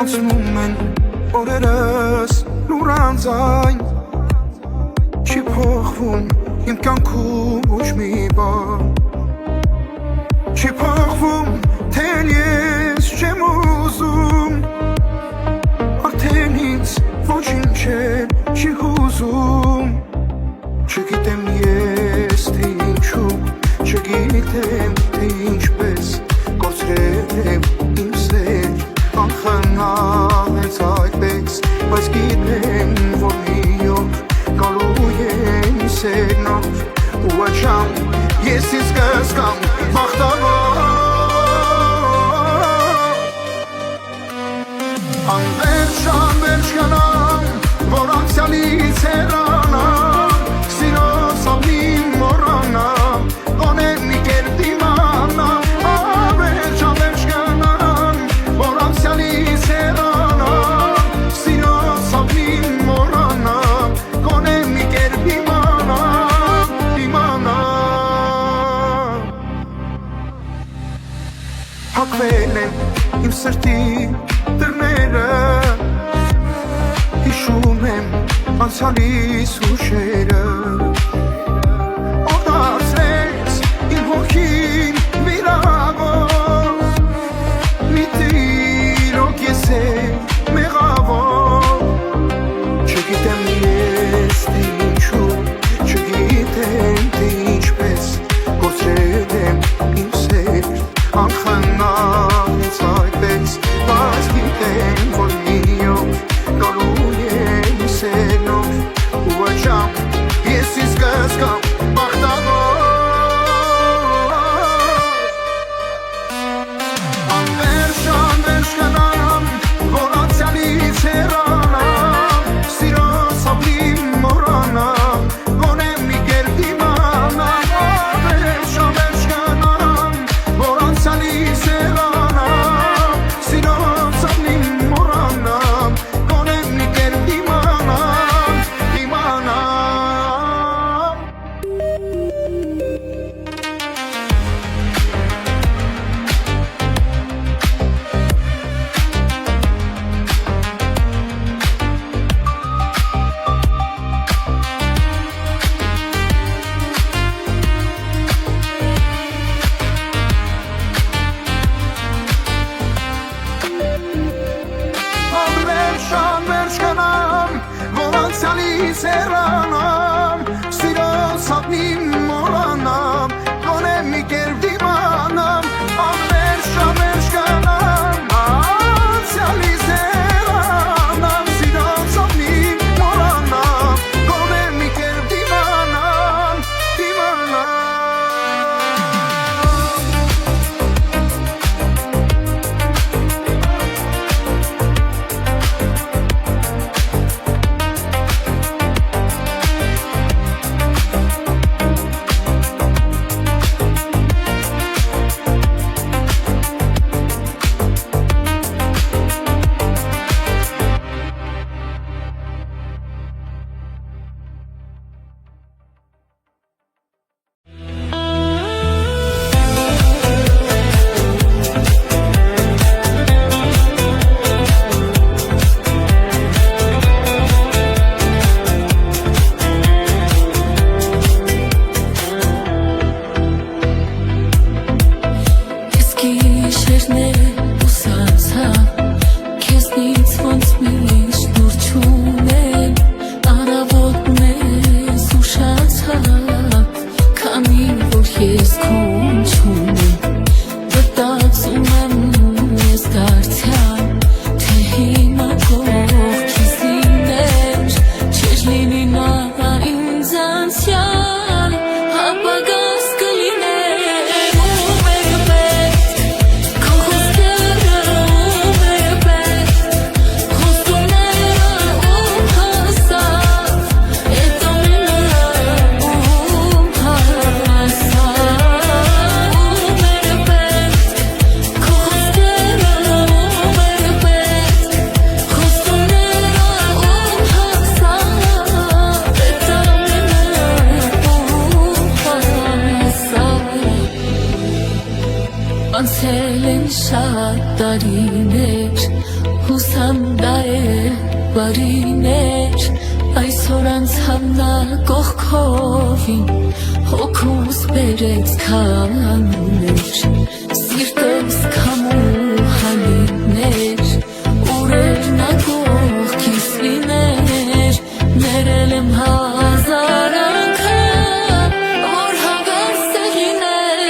Անցնում են օրերս լուրանձայն Չի փոխվում իմ կյանքում ոչ մի բան Չի փոխվում թե ես չեմ ուզում Արդեն ինձ ոչինչ չի հուզում Չգիտեմ ես թե ինչու Չգիտեմ թե ինչպես Կորցրել եմ իմ սեր Անխնայեց այդպես Բայց գիտեմ որ մի օր Գալու է իմ սերնով Ու աչամ ես ինձ կզգամ բախտավոր Անվերջ գնամ որ անցյալից հեռանամ Սիրո սավնին մոռանամ Գոնե մի կերպ դիմանամ Անվերջ գնամ որ անցյալից հեռանամ Սիրո սավնին մոռանամ Գոնե մի կերպ դիմանամ Հակվել եմ իմ սրտի դռները Հիշում եմ անցյալիս հուշերը Ով դարձրեց իմ հոգին վիրավոր Մի տիրոք ես եմ մեղավոր Չգիտեմ ես թե ինչու Չգիտեմ թե ինչպես Կորցրել եմ իմ սեր Անխնայեց այդպես Բայց գիտեմ որ մի օր Գալու է իմ սերնով Ու աչամ ես ինձ կզգամ բախտավոր Անվերջ գնամ որ անցյալից հեռանամ Սիրո սավնին մոռանամ Գոնե մի կերպ դիմանամ Անվերջ գնամ որ անցյալից հեռանամ Սիրո սավնին մոռանամ Գոնե մի կերպ դիմանամ Անվերջ գնամ որ անցյալից հեռանամ Սիրո սավնին մոռանամ Գոնե մի կերպ դիմանամ Անվերջ գնամ անցյալից հեռանամ Սիրո սավնին մոռանամ Գոնե մի կերպ դիմանամ անցել են շատ տարիներ ու Բարիներ այսօր անցավ նա կողքովին հոգուս բերեց քամներ սիրտս քամու հալիներ ուրեր նա կողքիս լիներ ներել եմ հազար անգամ որ հավես տեղիներ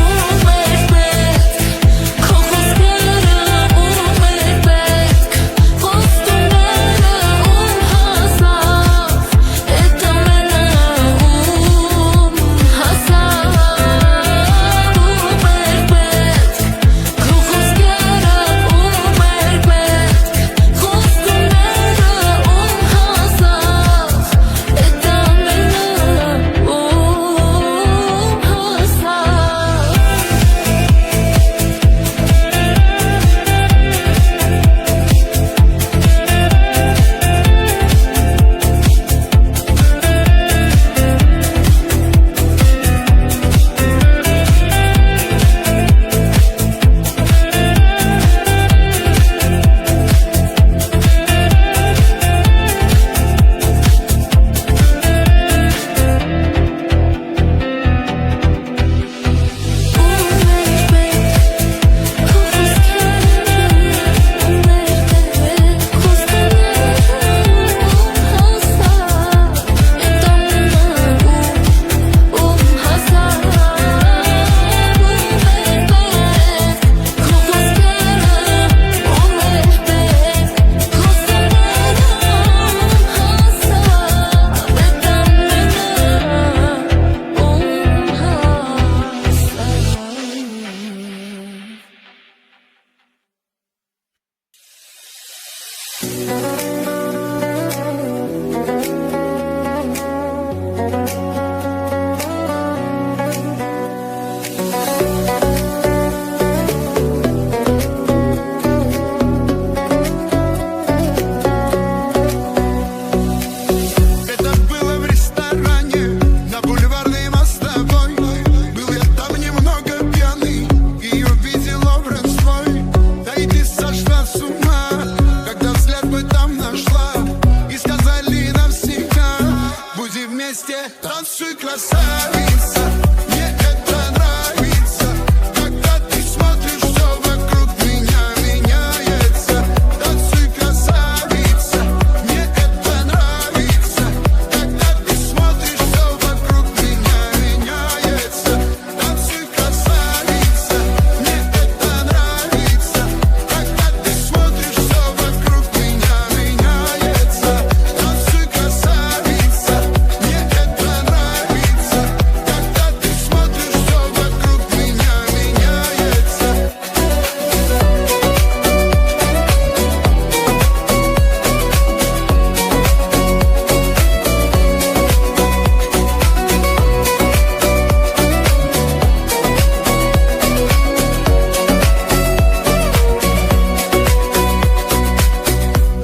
ում էր պետք քո խոսքերը ում էր պետք խոստումները ում հասավ էդ ամենը ում հասավ ում էր պետք քո խոսքերը ում էր պետք խոստումները ում հասավ էդ ամենը ում Танцуй, красавица, мне это нравится. Когда ты смотришь, все вокруг меня меняется. Танцуй, красавица, мне это нравится. Когда ты смотришь, все вокруг меня меняется. Танцуй, красавица, мне это нравится. Когда ты смотришь, все вокруг меня меняется. Танцуй, красавица, мне это нравится. Когда ты смотришь, все вокруг меня меняется.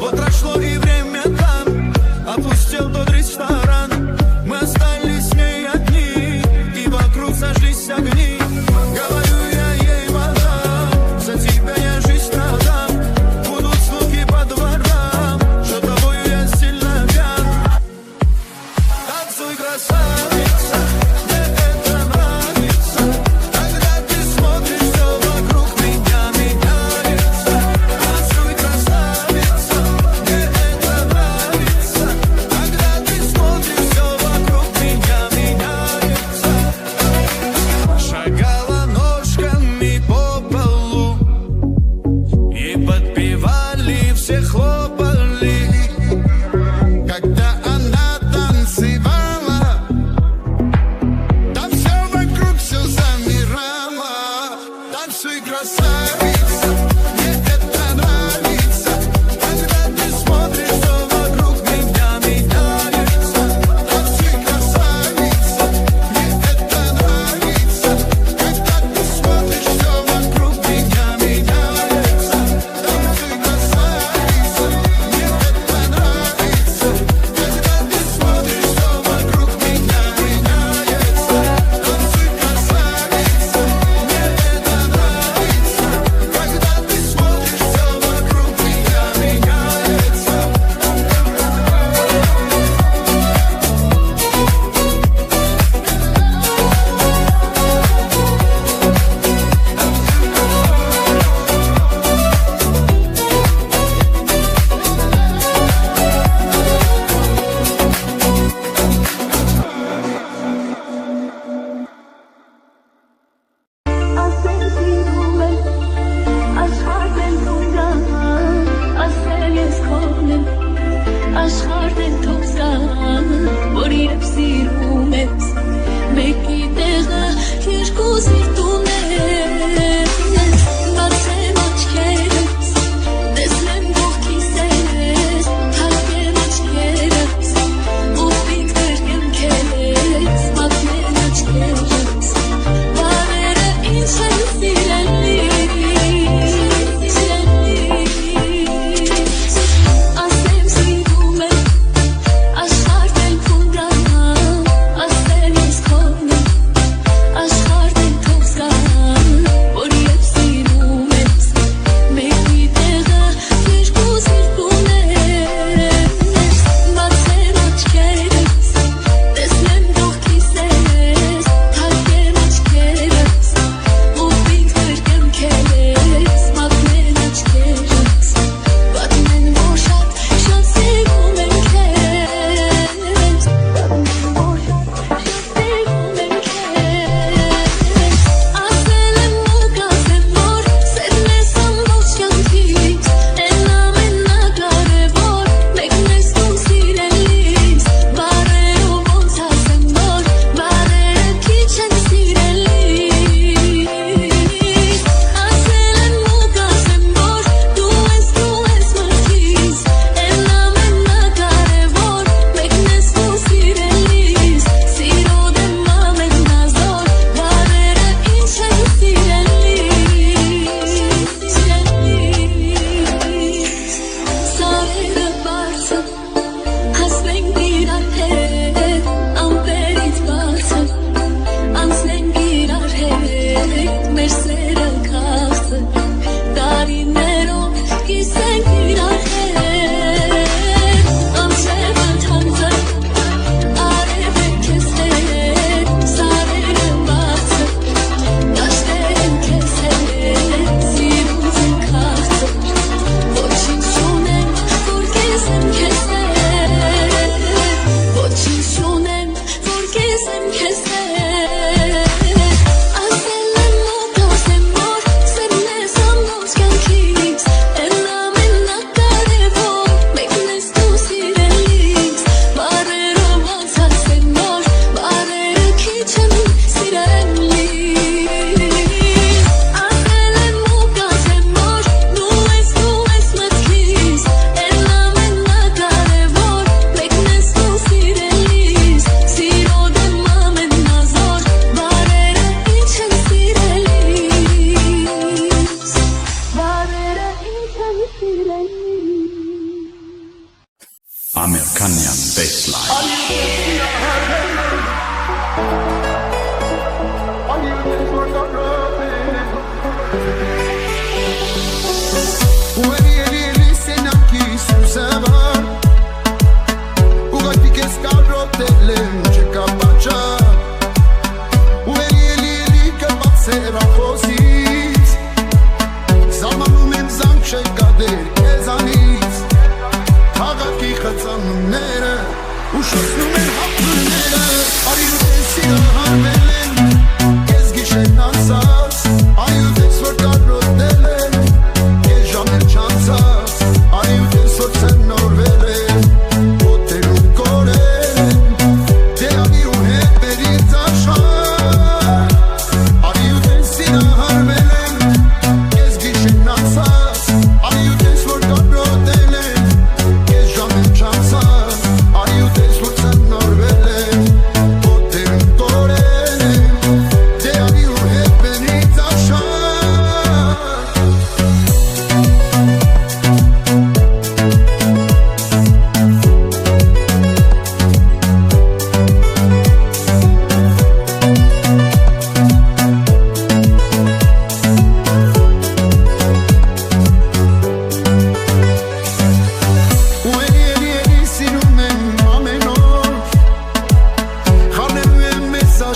Вот прошло и время там, опустел тот ресторан. Мы остались с ней одни, и вокруг сошлись огни. Говорю я ей, мадам, за тебя я жизнь продам. Будут слухи по дворам, что тобою я сильно пьян. Танцуй, красавица, мне это нравится. Когда ты смотришь, все вокруг меня меняется. Танцуй, красавица, мне это нравится. Когда ты смотришь, все вокруг меня меняется. Шагала ножками по полу, и подпевали, все хлопали. Когда она танцевала,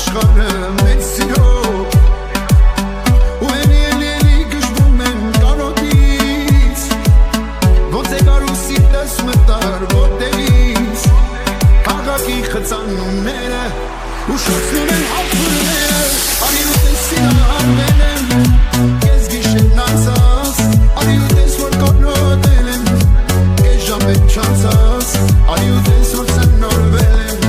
աշխարհը մեծ սիրով ու ելի գժվում եմ կարոտից ոնց է կարուսի տես մտար ոտերից քաղաքի խծանումները ուշացնում են ապուրները արի ու տես սիրահարվել եմ կեզ գիշերն անցած արի ու տես որ կարոտել եմ կեզ ժամ է չանցած արի ու տես որ ծնորվել եմ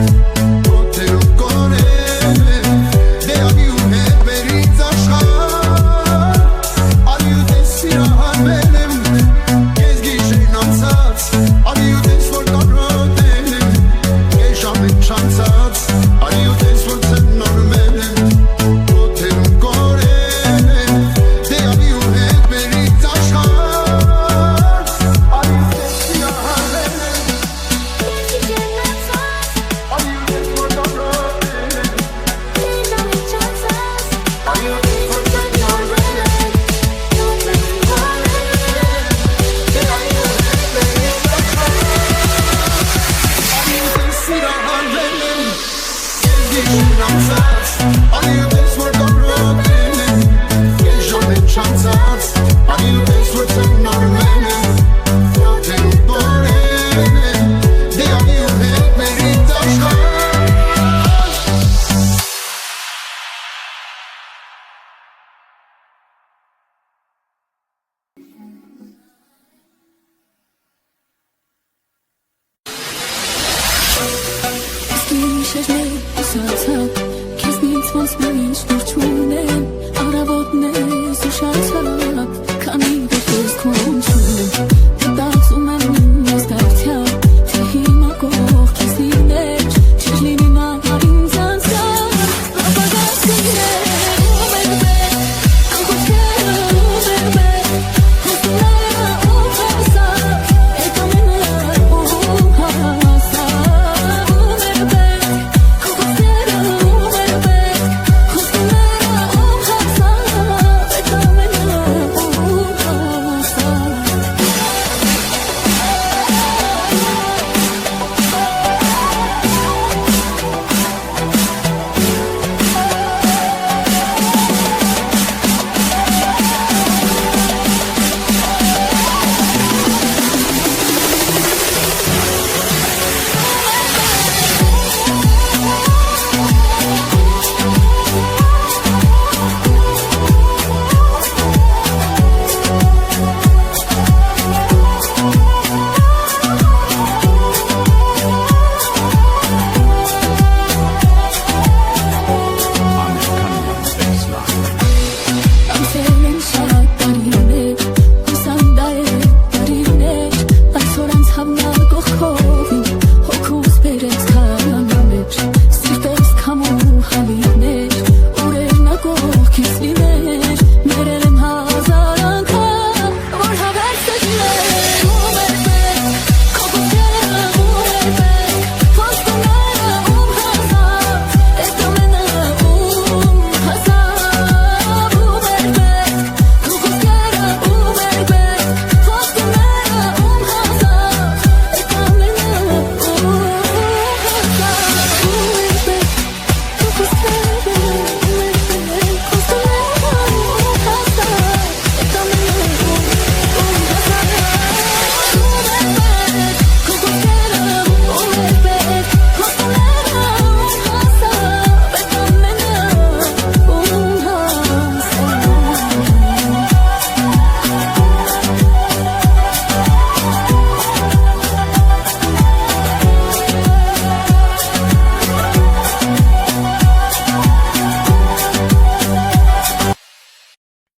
Come on, honey,